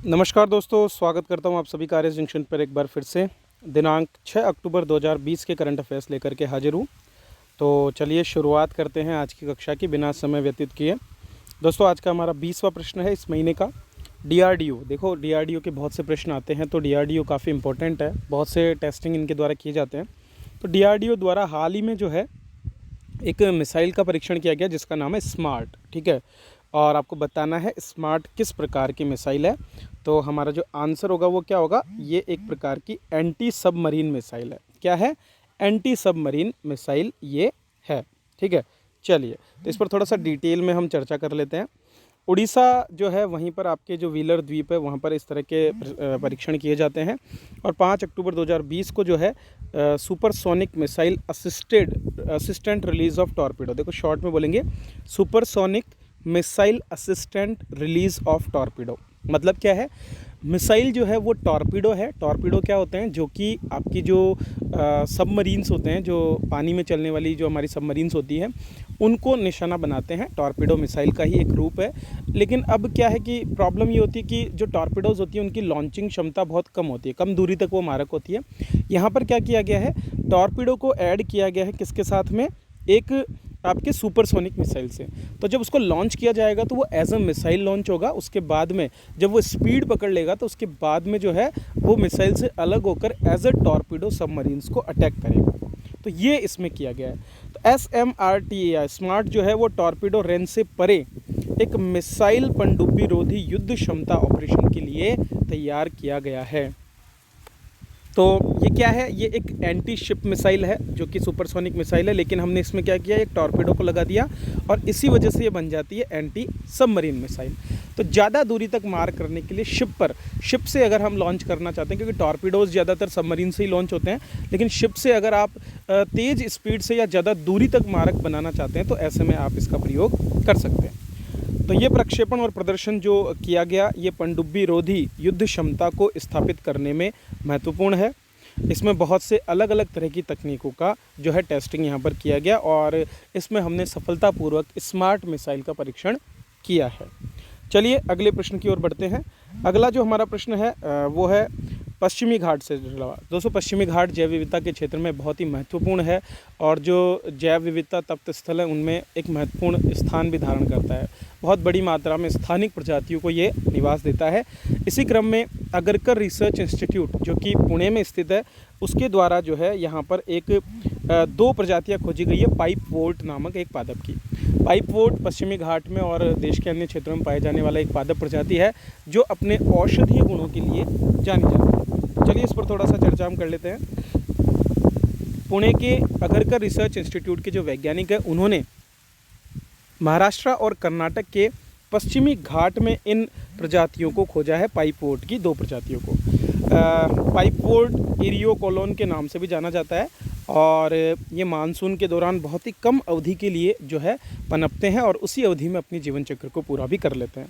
नमस्कार दोस्तों, स्वागत करता हूं आप सभी का आर्य जंक्शन पर एक बार फिर से। दिनांक 6 अक्टूबर 2020 के करंट अफेयर्स लेकर के हाजिर हूं। तो चलिए शुरुआत करते हैं आज की कक्षा की बिना समय व्यतीत किए। दोस्तों, आज का हमारा 20वां प्रश्न है इस महीने का। डीआरडीओ, देखो डीआरडीओ के बहुत से प्रश्न आते हैं, तो डीआरडीओ काफ़ी इंपॉर्टेंट है, बहुत से टेस्टिंग इनके द्वारा किए जाते हैं। तो डीआरडीओ द्वारा हाल ही में जो है एक मिसाइल का परीक्षण किया गया जिसका नाम है स्मार्ट, ठीक है। और आपको बताना है स्मार्ट किस प्रकार की मिसाइल है। तो हमारा जो आंसर होगा वो क्या होगा, ये एक प्रकार की एंटी सबमरीन मिसाइल है। क्या है? एंटी सबमरीन मिसाइल ये है, ठीक है। चलिए, तो इस पर थोड़ा सा डिटेल में हम चर्चा कर लेते हैं। उड़ीसा जो है वहीं पर आपके जो व्हीलर द्वीप है वहाँ पर इस तरह के परीक्षण किए जाते हैं। और 5 अक्टूबर 2020 को जो है supersonic missile assistant release of torpedo, देखो शॉर्ट में बोलेंगे supersonic missile assistant release of torpedo. मतलब क्या है? मिसाइल जो है वो टॉर्पीडो है। टॉर्पीडो क्या होते हैं? जो कि आपकी जो सबमरीन्स होते हैं, जो पानी में चलने वाली जो हमारी सबमरीन्स होती हैं, उनको निशाना बनाते हैं। टॉर्पीडो मिसाइल का ही एक रूप है। लेकिन अब क्या है कि प्रॉब्लम ये होती है कि जो टॉर्पीडोज होती है उनकी लॉन्चिंग क्षमता बहुत कम होती है, कम दूरी तक वो मारक होती है। यहाँ पर क्या किया गया है, टॉर्पीडो को ऐड किया गया है किसके साथ में? एक आपके सुपरसोनिक मिसाइल से। तो जब उसको लॉन्च किया जाएगा तो वो एज अ मिसाइल लॉन्च होगा। उसके बाद में जब वो स्पीड पकड़ लेगा तो उसके बाद में जो है वो मिसाइल से अलग होकर एज अ टॉर्पीडो सबमरीन्स को अटैक करेगा। तो ये इसमें किया गया है। तो SMRT स्मार्ट जो है वो टॉर्पीडो रेंज से परे एक मिसाइल पनडुब्बी रोधी युद्ध क्षमता ऑपरेशन के लिए तैयार किया गया है। तो ये क्या है? ये एक एंटी शिप मिसाइल है जो कि सुपरसोनिक मिसाइल है, लेकिन हमने इसमें क्या किया, एक टॉर्पीडो को लगा दिया और इसी वजह से ये बन जाती है एंटी सबमरीन मिसाइल। तो ज़्यादा दूरी तक मार करने के लिए शिप से अगर हम लॉन्च करना चाहते हैं, क्योंकि टॉर्पीडोज ज़्यादातर सबमरीन से ही लॉन्च होते हैं, लेकिन शिप से अगर आप तेज़ स्पीड से या ज़्यादा दूरी तक मारक बनाना चाहते हैं तो ऐसे में आप इसका प्रयोग कर सकते हैं। तो ये प्रक्षेपण और प्रदर्शन जो किया गया, ये पनडुब्बी रोधी युद्ध क्षमता को स्थापित करने में महत्वपूर्ण है। इसमें बहुत से अलग अलग तरह की तकनीकों का जो है टेस्टिंग यहाँ पर किया गया और इसमें हमने सफलतापूर्वक स्मार्ट मिसाइल का परीक्षण किया है। चलिए अगले प्रश्न की ओर बढ़ते हैं। अगला जो हमारा प्रश्न है वो है पश्चिमी घाट से जुड़ा हुआ। दोस्तों, पश्चिमी घाट जैव विविधता के क्षेत्र में बहुत ही महत्वपूर्ण है और जो जैव विविधता तप्त स्थल है उनमें एक महत्वपूर्ण स्थान भी धारण करता है। बहुत बड़ी मात्रा में स्थानिक प्रजातियों को ये निवास देता है। इसी क्रम में अगरकर रिसर्च इंस्टीट्यूट जो कि पुणे में स्थित है, उसके द्वारा जो है यहाँ पर एक 2 प्रजातियाँ खोजी गई है पाइप वोर्ट नामक एक पादप की। पाइप वोर्ट पश्चिमी घाट में और देश के अन्य क्षेत्रों में पाए जाने वाला एक पादप प्रजाति है जो अपने औषधीय गुणों के लिए जानी जाती है। चलिए इस पर थोड़ा सा चर्चा हम कर लेते हैं। पुणे के अगरकर रिसर्च इंस्टीट्यूट के जो वैज्ञानिक हैं उन्होंने महाराष्ट्र और कर्नाटक के पश्चिमी घाट में इन प्रजातियों को खोजा है, पाइपवोर्ट की 2 प्रजातियों को। पाइपवोर्ट इरियोकोलोन के नाम से भी जाना जाता है और ये मानसून के दौरान बहुत ही कम अवधि के लिए जो है पनपते हैं और उसी अवधि में अपनी जीवन चक्र को पूरा भी कर लेते हैं।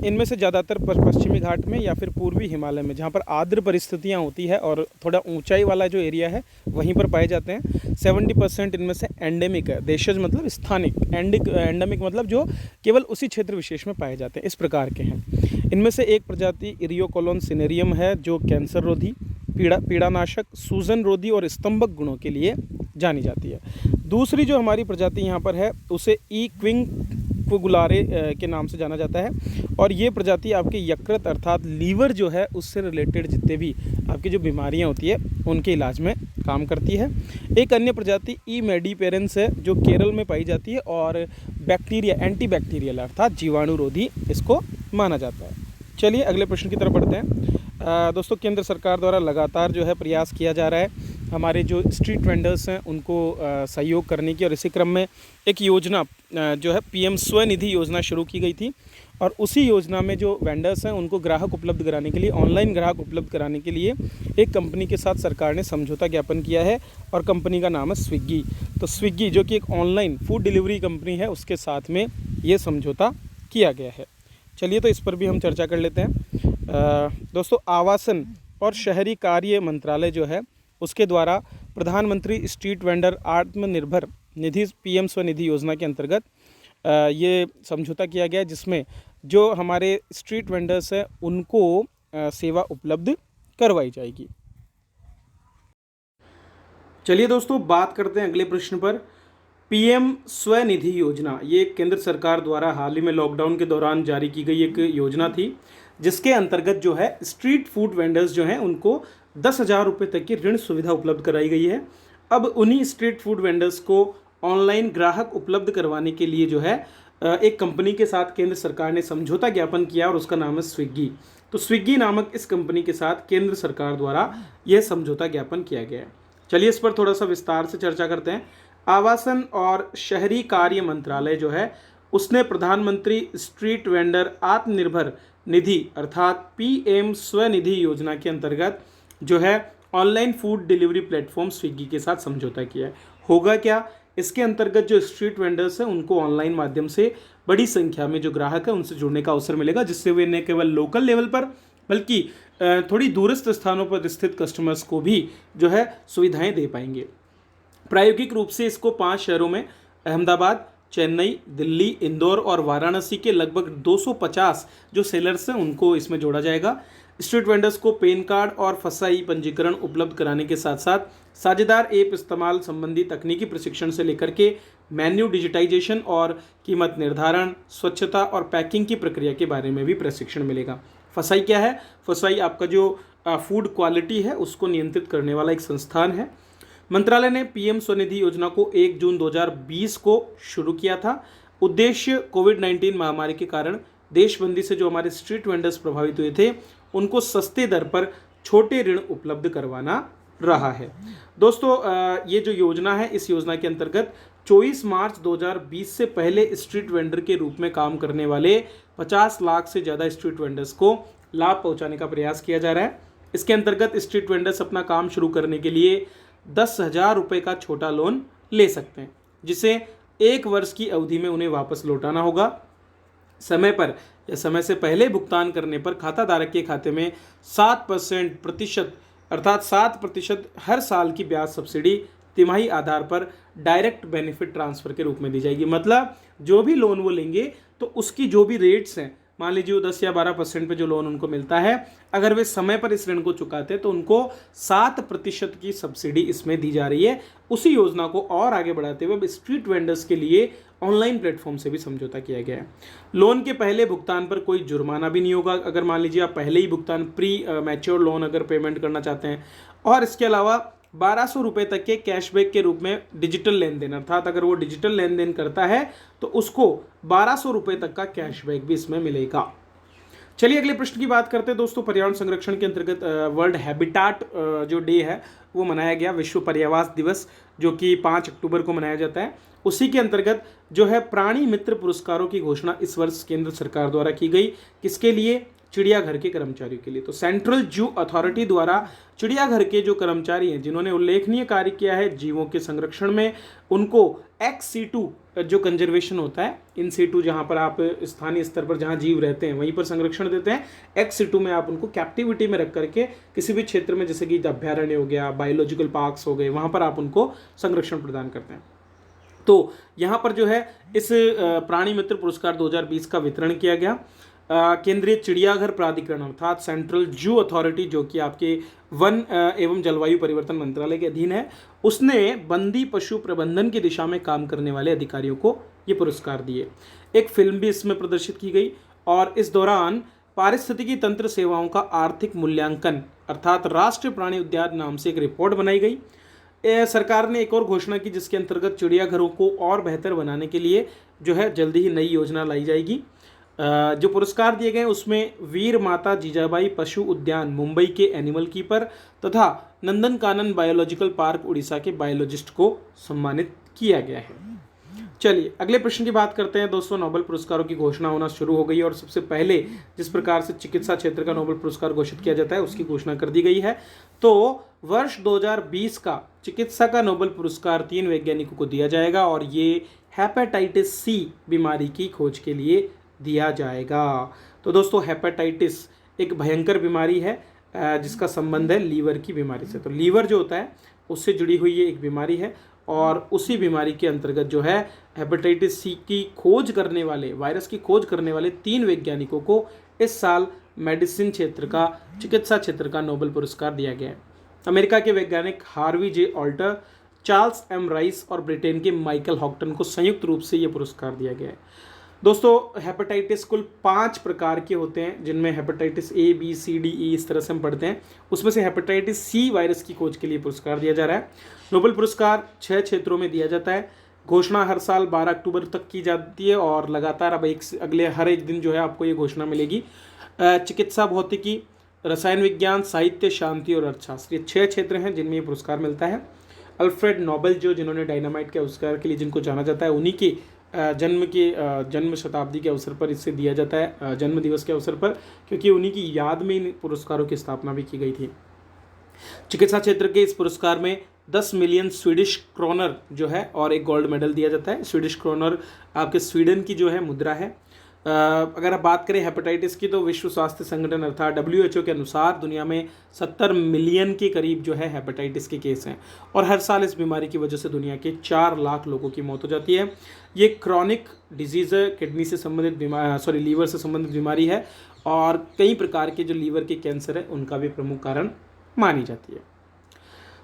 इनमें से ज़्यादातर पश्चिमी घाट में या फिर पूर्वी हिमालय में, जहाँ पर आर्द्र परिस्थितियाँ होती है और थोड़ा ऊंचाई वाला जो एरिया है वहीं पर पाए जाते हैं। 70% इनमें से एंडेमिक है। देशज मतलब स्थानिक, एंडेमिक मतलब जो केवल उसी क्षेत्र विशेष में पाए जाते हैं, इस प्रकार के हैं। इनमें से एक प्रजाति इरियोकोलोन सिनेरियम है जो कैंसर रोधी, पीड़ानाशक, सूजन रोधी और स्तंभक गुणों के लिए जानी जाती है। दूसरी जो हमारी प्रजाति यहाँ पर है उसे क्विंकुलारे के नाम से जाना जाता है और ये प्रजाति आपके यकृत अर्थात लीवर जो है उससे रिलेटेड जितने भी आपकी जो बीमारियाँ होती है उनके इलाज में काम करती है। एक अन्य प्रजाति ई मेडिपेरेंस है जो केरल में पाई जाती है और बैक्टीरिया, एंटीबैक्टीरियल अर्थात जीवाणुरोधी इसको माना जाता है। चलिए अगले प्रश्न की तरफ बढ़ते हैं। दोस्तों, केंद्र सरकार द्वारा लगातार जो है प्रयास किया जा रहा है हमारे जो स्ट्रीट वेंडर्स हैं उनको सहयोग करने की, और इसी क्रम में एक योजना जो है PM स्वनिधि योजना शुरू की गई थी और उसी योजना में जो वेंडर्स हैं उनको ग्राहक उपलब्ध कराने के लिए, ऑनलाइन ग्राहक उपलब्ध कराने के लिए एक कंपनी के साथ सरकार ने समझौता ज्ञापन किया है और कंपनी का नाम है स्विग्गी। तो स्विग्गी जो कि एक ऑनलाइन फूड डिलीवरी कंपनी है उसके साथ में ये समझौता किया गया है। चलिए तो इस पर भी हम चर्चा कर लेते हैं। दोस्तों, आवासन और शहरी कार्य मंत्रालय जो है उसके द्वारा प्रधानमंत्री street vendor Atmanirbhar Nidhi PM Svanidhi योजना के अंतर्गत ये समझौता किया गया जिसमें जो हमारे स्ट्रीट वेंडर्स हैं उनको सेवा उपलब्ध करवाई जाएगी। चलिए दोस्तों, बात करते हैं अगले प्रश्न पर। पीएम स्वनिधि योजना, ये केंद्र सरकार द्वारा हाल ही में लॉकडाउन के दौरान जारी की गई एक योजना थी, जिसके अंतर्गत जो है स्ट्रीट फूड वेंडर्स जो हैं उनको 10,000 रुपये तक की ऋण सुविधा उपलब्ध कराई गई है। अब उन्हीं स्ट्रीट फूड वेंडर्स को ऑनलाइन ग्राहक उपलब्ध करवाने के लिए जो है एक कंपनी के साथ केंद्र सरकार ने समझौता ज्ञापन किया और उसका नाम है स्विग्गी। तो स्विग्गी नामक इस कंपनी के साथ केंद्र सरकार द्वारा यह समझौता ज्ञापन किया गया है। चलिए इस पर थोड़ा सा विस्तार से चर्चा करते हैं। आवासन और शहरी कार्य मंत्रालय जो है उसने प्रधानमंत्री स्ट्रीट वेंडर आत्मनिर्भर निधि अर्थात पीएम स्वनिधि योजना के अंतर्गत जो है online food delivery platform Swiggy के साथ समझौता किया है। होगा क्या, इसके अंतर्गत जो स्ट्रीट वेंडर्स हैं उनको ऑनलाइन माध्यम से बड़ी संख्या में जो ग्राहक है उनसे जुड़ने का अवसर मिलेगा, जिससे वे न केवल लोकल लेवल पर बल्कि थोड़ी दूरस्थ स्थानों पर स्थित कस्टमर्स को भी जो है सुविधाएं दे पाएंगे। प्रायोगिक रूप से इसको 5 शहरों में अहमदाबाद, चेन्नई, दिल्ली, इंदौर और वाराणसी के लगभग 250 जो सेलर्स हैं उनको इसमें जोड़ा जाएगा। स्ट्रीट वेंडर्स को पैन कार्ड और फसाई पंजीकरण उपलब्ध कराने के साथ साथ साझेदार ऐप इस्तेमाल संबंधी तकनीकी प्रशिक्षण से लेकर के मेन्यू डिजिटाइजेशन और कीमत निर्धारण, स्वच्छता और पैकिंग की प्रक्रिया के बारे में भी प्रशिक्षण मिलेगा। फसाई क्या है? फसाई आपका जो फूड क्वालिटी है उसको नियंत्रित करने वाला एक संस्थान है। मंत्रालय ने पीएम स्वनिधि योजना को 1 जून 2020 को शुरू किया था। उद्देश्य कोविड-19 महामारी के कारण देशबंदी से जो हमारे स्ट्रीट वेंडर्स प्रभावित हुए थे उनको सस्ते दर पर छोटे ऋण उपलब्ध करवाना रहा है। दोस्तों, ये जो योजना है इस योजना के अंतर्गत 24 मार्च 2020 से पहले स्ट्रीट वेंडर के रूप में काम करने वाले 50 लाख से ज़्यादा स्ट्रीट वेंडर्स को लाभ पहुंचाने का प्रयास किया जा रहा है। इसके अंतर्गत स्ट्रीट वेंडर्स अपना काम शुरू करने के लिए 10,000 रुपये का छोटा लोन ले सकते हैं, जिसे 1 वर्ष की अवधि में उन्हें वापस लौटाना होगा। समय पर या समय से पहले भुगतान करने पर खाता धारक के खाते में 7% अर्थात 7% हर साल की ब्याज सब्सिडी तिमाही आधार पर डायरेक्ट बेनिफिट ट्रांसफ़र के रूप में दी जाएगी। मतलब जो भी लोन वो लेंगे तो उसकी जो भी रेट्स हैं, मान लीजिए वो 10 या 12% पे जो लोन उनको मिलता है, अगर वे समय पर इस ऋण को चुकाते हैं तो उनको 7% की सब्सिडी इसमें दी जा रही है। उसी योजना को और आगे बढ़ाते हुए अब स्ट्रीट वेंडर्स के लिए ऑनलाइन प्लेटफॉर्म से भी समझौता किया गया है। लोन के पहले भुगतान पर कोई जुर्माना भी नहीं होगा, अगर मान लीजिए आप पहले ही भुगतान प्री मैच्योर लोन अगर पेमेंट करना चाहते हैं। और इसके अलावा 1200 रुपये तक के कैशबैक के रूप में डिजिटल लेन देन, अर्थात अगर वो डिजिटल लेन देन करता है तो उसको 1200 रुपये तक का कैशबैक भी इसमें मिलेगा। चलिए अगले प्रश्न की बात करते हैं दोस्तों। पर्यावरण संरक्षण के अंतर्गत वर्ल्ड हैबिटाट जो डे है वो मनाया गया, विश्व पर्यावरण दिवस, जो कि 5 अक्टूबर को मनाया जाता है। उसी के अंतर्गत जो है प्राणी मित्र पुरस्कारों की घोषणा इस वर्ष केंद्र सरकार द्वारा की गई। किसके लिए? चिड़ियाघर के कर्मचारियों के लिए। तो सेंट्रल जू अथॉरिटी द्वारा चिड़ियाघर के जो कर्मचारी हैं जिन्होंने उल्लेखनीय कार्य किया है जीवों के संरक्षण में, उनको एक्स सीटू जो कंजर्वेशन होता है, इन सीटू जहाँ पर आप स्थानीय स्तर पर जहाँ जीव रहते हैं वहीं पर संरक्षण देते हैं, एक्स सीटू में आप उनको कैप्टिविटी में रख करके किसी भी क्षेत्र में, जैसे कि अभ्यारण्य हो गया, बायोलॉजिकल पार्क्स हो गए, वहाँ पर आप उनको संरक्षण प्रदान करते हैं। तो यहाँ पर जो है इस प्राणी मित्र पुरस्कार 2020 का वितरण किया गया। केंद्रीय चिड़ियाघर प्राधिकरण अर्थात सेंट्रल जू अथॉरिटी, जो कि आपके वन एवं जलवायु परिवर्तन मंत्रालय के अधीन है, उसने बंदी पशु प्रबंधन की दिशा में काम करने वाले अधिकारियों को ये पुरस्कार दिए। एक फिल्म भी इसमें प्रदर्शित की गई और इस दौरान पारिस्थितिकी तंत्र सेवाओं का आर्थिक मूल्यांकन अर्थात राष्ट्रीय प्राणी उद्यान नाम से एक रिपोर्ट बनाई गई। सरकार ने एक और घोषणा की जिसके अंतर्गत चिड़ियाघरों को और बेहतर बनाने के लिए जो है जल्दी ही नई योजना लाई जाएगी। जो पुरस्कार दिए गए उसमें वीर माता जीजाबाई पशु उद्यान मुंबई के एनिमल कीपर तथा नंदन कानन बायोलॉजिकल पार्क उड़ीसा के बायोलॉजिस्ट को सम्मानित किया गया है। चलिए अगले प्रश्न की बात करते हैं दोस्तों। नोबेल पुरस्कारों की घोषणा होना शुरू हो गई और सबसे पहले जिस प्रकार से चिकित्सा क्षेत्र का नोबेल पुरस्कार घोषित किया जाता है उसकी घोषणा कर दी गई है। तो वर्ष 2020 का चिकित्सा का नोबेल पुरस्कार 3 वैज्ञानिकों को दिया जाएगा और ये हेपेटाइटिस सी बीमारी की खोज के लिए दिया जाएगा। तो दोस्तों हेपेटाइटिस एक भयंकर बीमारी है जिसका संबंध है लीवर की बीमारी से। तो लीवर जो होता है उससे जुड़ी हुई ये एक बीमारी है और उसी बीमारी के अंतर्गत जो है हेपेटाइटिस सी की खोज करने वाले, वायरस की खोज करने वाले 3 वैज्ञानिकों को इस साल मेडिसिन क्षेत्र का, चिकित्सा क्षेत्र का नोबेल पुरस्कार दिया गया है। अमेरिका के वैज्ञानिक हार्वी जे ऑल्टर, चार्ल्स एम राइस और ब्रिटेन के माइकल हॉक्टन को संयुक्त रूप से ये पुरस्कार दिया गया है। दोस्तों, हेपेटाइटिस कुल 5 प्रकार के होते हैं, जिनमें hepatitis A, B, C, D, E इस तरह से हम पढ़ते हैं। उसमें से हेपेटाइटिस सी वायरस की खोज के लिए पुरस्कार दिया जा रहा है। नोबेल पुरस्कार 6 क्षेत्रों में दिया जाता है। घोषणा हर साल 12 अक्टूबर तक की जाती है और लगातार अब अगले हर एक दिन जो है आपको ये घोषणा मिलेगी। चिकित्सा, भौतिकी, रसायन विज्ञान, साहित्य, शांति और अर्थशास्त्र, ये 6 क्षेत्र हैं जिनमें ये पुरस्कार मिलता है। अल्फ्रेड नोबेल जिन्होंने डायनामाइट के आविष्कार के लिए जिनको जाना जाता है, उन्हीं के जन्म शताब्दी के अवसर पर इसे दिया जाता है, जन्म दिवस के अवसर पर, क्योंकि उन्हीं की याद में इन पुरस्कारों की स्थापना भी की गई थी। चिकित्सा क्षेत्र के इस पुरस्कार में 10 मिलियन स्वीडिश क्रोनर जो है और एक गोल्ड मेडल दिया जाता है। स्वीडिश क्रोनर आपके स्वीडन की जो है मुद्रा है। अगर आप बात करें हेपेटाइटिस की, तो विश्व स्वास्थ्य संगठन अर्थात WHO के अनुसार दुनिया में 70 मिलियन के करीब जो है हेपेटाइटिस के केस हैं और हर साल इस बीमारी की वजह से दुनिया के 4 लाख लोगों की मौत हो जाती है। ये क्रॉनिक डिजीज़ है, किडनी से संबंधित बीमारी, लीवर से संबंधित बीमारी है और कई प्रकार के जो लीवर के कैंसर है उनका भी प्रमुख कारण मानी जाती है।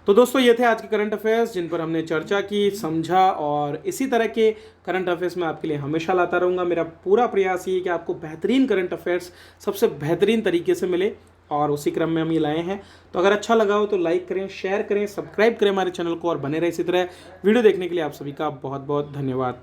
तो दोस्तों, ये थे आज के करंट अफेयर्स जिन पर हमने चर्चा की, समझा, और इसी तरह के करंट अफेयर्स मैं आपके लिए हमेशा लाता रहूँगा। मेरा पूरा प्रयास ये है कि आपको बेहतरीन करंट अफेयर्स सबसे बेहतरीन तरीके से मिले और उसी क्रम में हम ये लाए हैं। तो अगर अच्छा लगा हो तो लाइक करें, शेयर करें, सब्सक्राइब करें हमारे चैनल को और बने रहे इसी तरह। वीडियो देखने के लिए आप सभी का बहुत बहुत धन्यवाद।